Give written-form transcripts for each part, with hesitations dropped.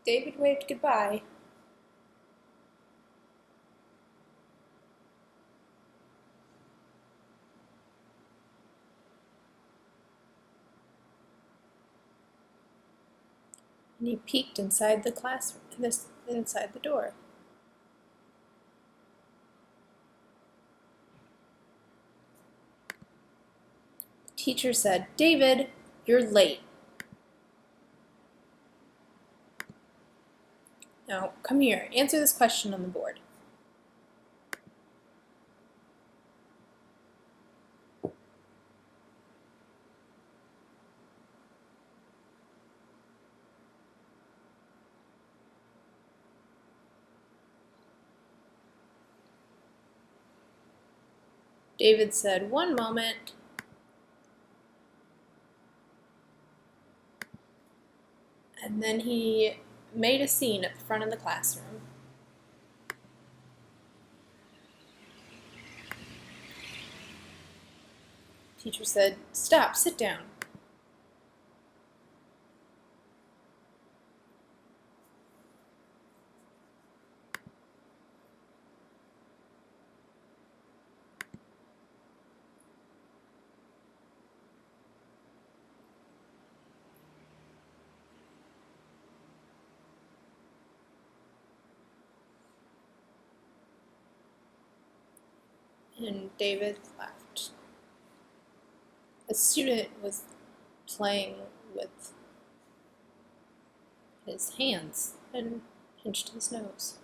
David waved goodbye. And he peeked inside the classroom, inside the door. The teacher said, "David, you're late. Now, come here, answer this question on the board." David said, "One moment." And then he made a scene at the front of the classroom. The teacher said, "Stop, sit down." And David laughed. A student was playing with his hands and pinched his nose.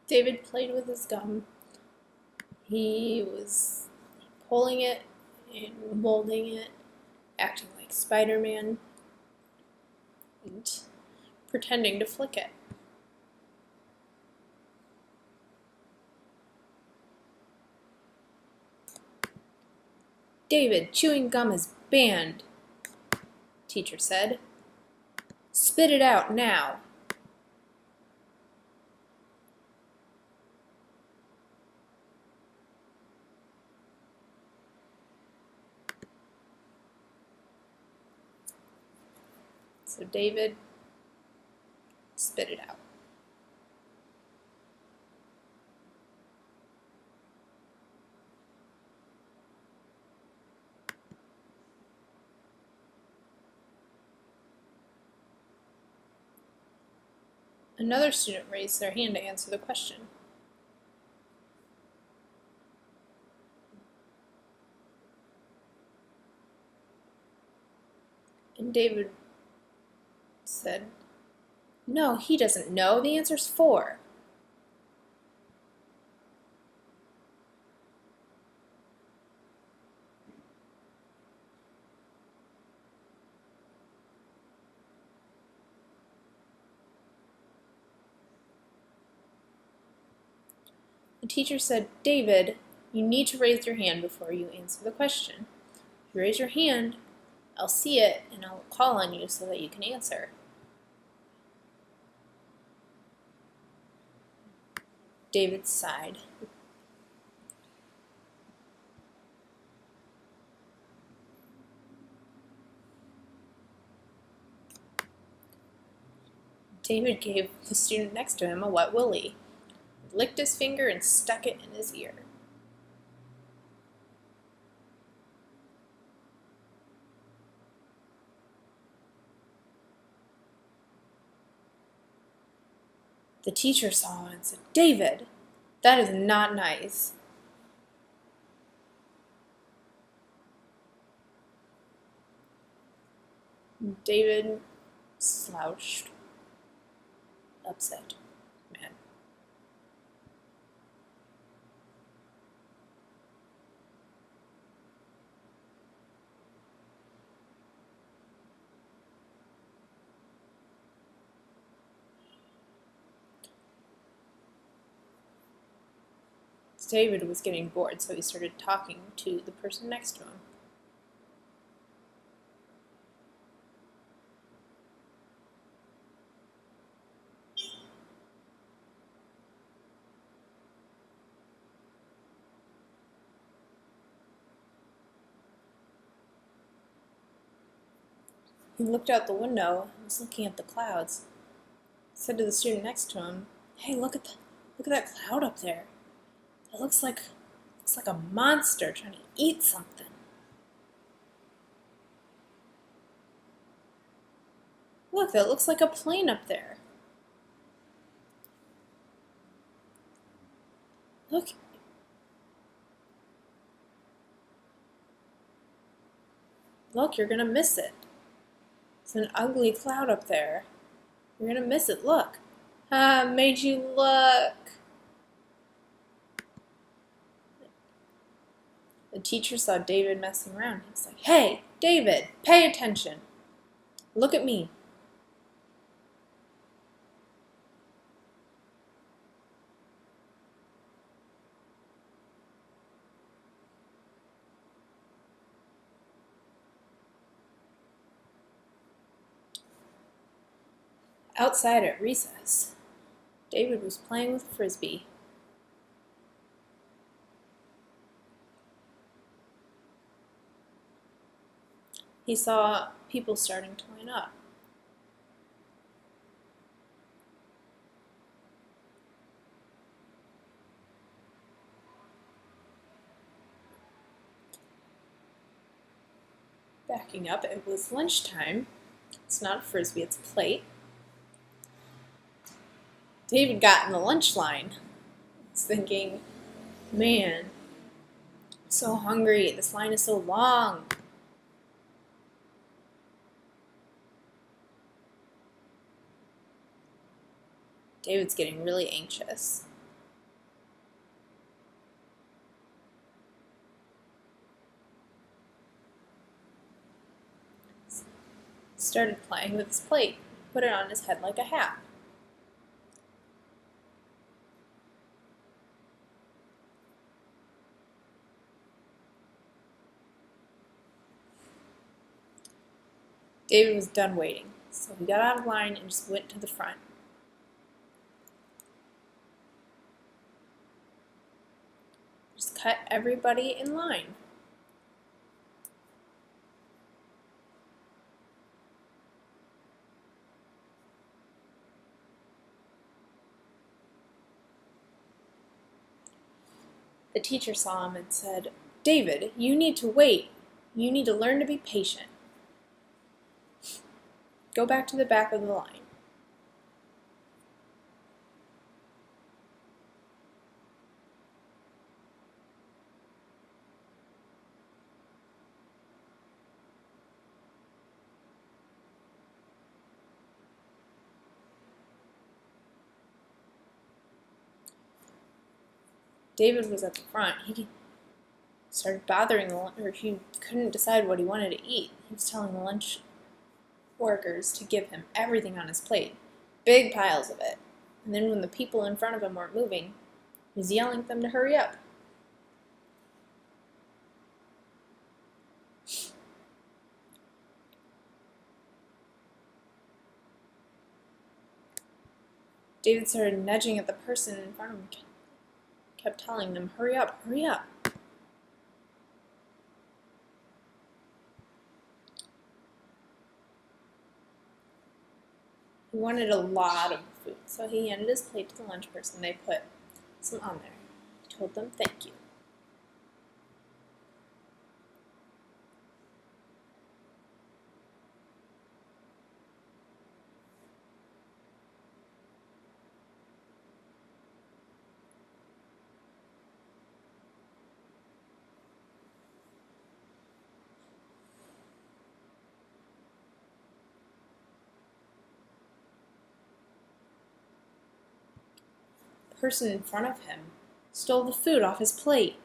David played with his gum. He was pulling it and molding it, acting like Spider-Man, and pretending to flick it. "David, chewing gum is banned," teacher said. "Spit it out now." So David spit it out. Another student raised their hand to answer the question. And David said, "No, he doesn't know. The answer's 4. The teacher said, "David, you need to raise your hand before you answer the question. If you raise your hand, I'll see it and I'll call on you so that you can answer." David sighed. David gave the student next to him a wet willy, licked his finger and stuck it in his ear. The teacher saw it and said, "David, that is not nice." David slouched, upset, mad. David was getting bored, so he started talking to the person next to him. He looked out the window and was looking at the clouds. He said to the student next to him, "Hey, look at that cloud up there. It looks like a monster trying to eat something." "Look, that looks like a plane up there. Look." "Look, you're gonna miss it. It's an ugly cloud up there. You're gonna miss it, look." "Ah, made you look." The teacher saw David messing around. He was like, "Hey, David, pay attention. Look at me." Outside at recess, David was playing with a frisbee. He saw people starting to line up. Backing up, it was lunchtime. It's not a frisbee, it's a plate. David got in the lunch line. He's thinking, "Man, I'm so hungry. This line is so long." David's getting really anxious. Started playing with his plate, put it on his head like a hat. David was done waiting, so he got out of line and just went to the front. Just cut everybody in line. The teacher saw him and said, "David, you need to wait. You need to learn to be patient. Go back to the back of the line." David was at the front. He started bothering he couldn't decide what he wanted to eat. He was telling the lunch workers to give him everything on his plate, big piles of it. And then when the people in front of him weren't moving, he was yelling at them to hurry up. David started nudging at the person in front of him, kept telling them, "Hurry up, hurry up." He wanted a lot of food, so he handed his plate to the lunch person. They put some on there. He told them, "Thank you." The person in front of him stole the food off his plate.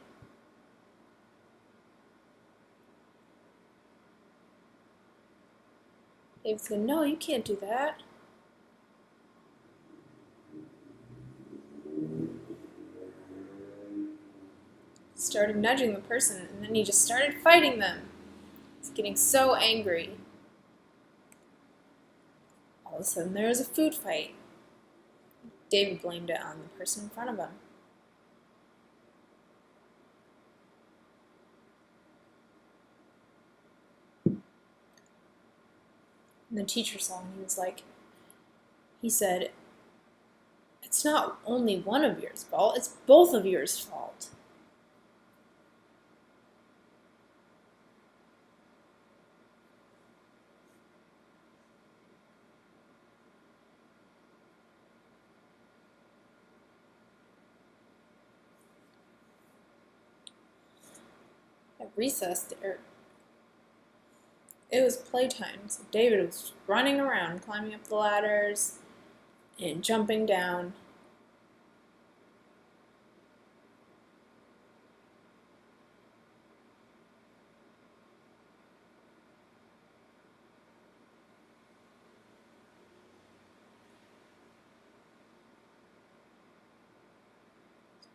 David said, "No, you can't do that." started nudging the person, and then he just started fighting them. He's getting so angry. All of a sudden, there was a food fight. David blamed it on the person in front of him. And the teacher saw him. He said, "It's not only one of yours fault, it's both of yours fault." At recess, it was playtime, so David was running around, climbing up the ladders and jumping down.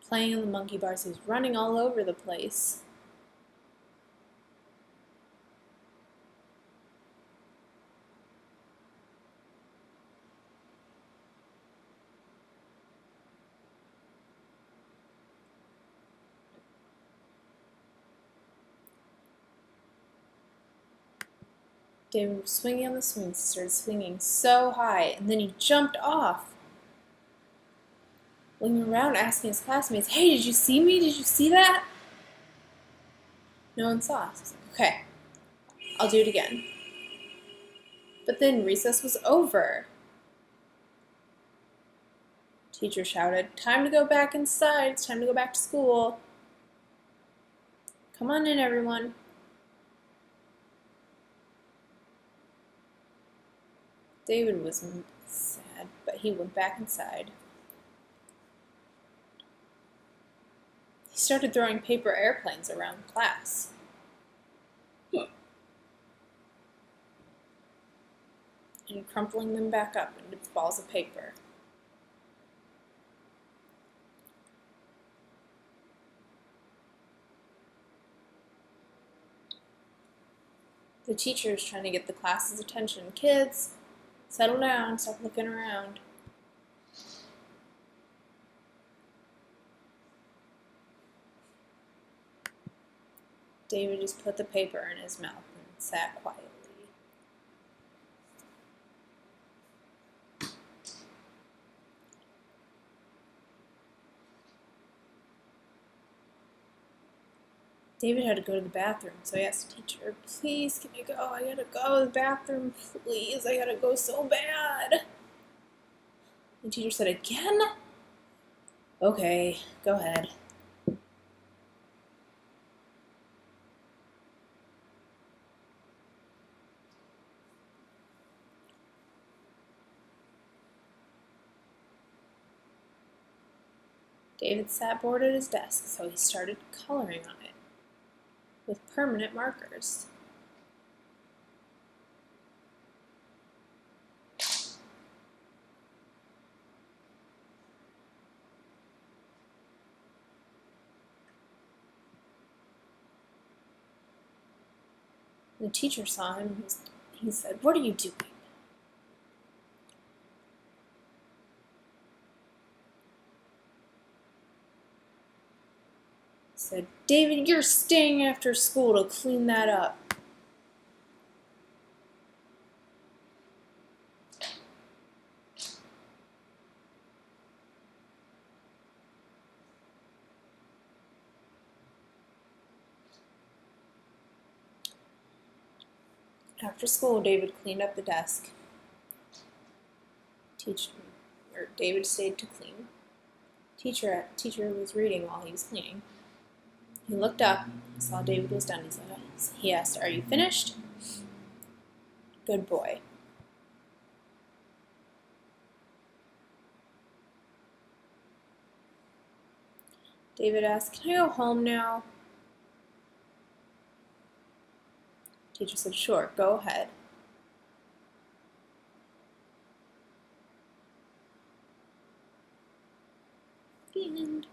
Playing on the monkey bars, he was running all over the place. David was swinging on the swings. He started swinging so high, and then he jumped off. Looking around, asking his classmates, "Hey, did you see me? Did you see that?" No one saw us. So okay, I'll do it again. But then recess was over. Teacher shouted, "Time to go back inside. It's time to go back to school. Come on in, everyone." David was sad, but he went back inside. He started throwing paper airplanes around class. And crumpling them back up into balls of paper. The teacher is trying to get the class's attention. "Kids, settle down, stop looking around." David just put the paper in his mouth and sat quietly. David had to go to the bathroom, so he asked the teacher, "Please, can I go? I gotta go to the bathroom, please. I gotta go so bad." The teacher said, "Again? Okay, go ahead." David sat bored at his desk, so he started coloring on it with permanent markers. The teacher saw him. He said, "What are you doing?" He said, "David, you're staying after school to clean that up." After school, David cleaned up the desk. David stayed to clean. Teacher was reading while he was cleaning. He looked up, saw David was done. He asked, "Are you finished?" "Good boy." David asked, "Can I go home now?" Teacher said, "Sure, go ahead." The end.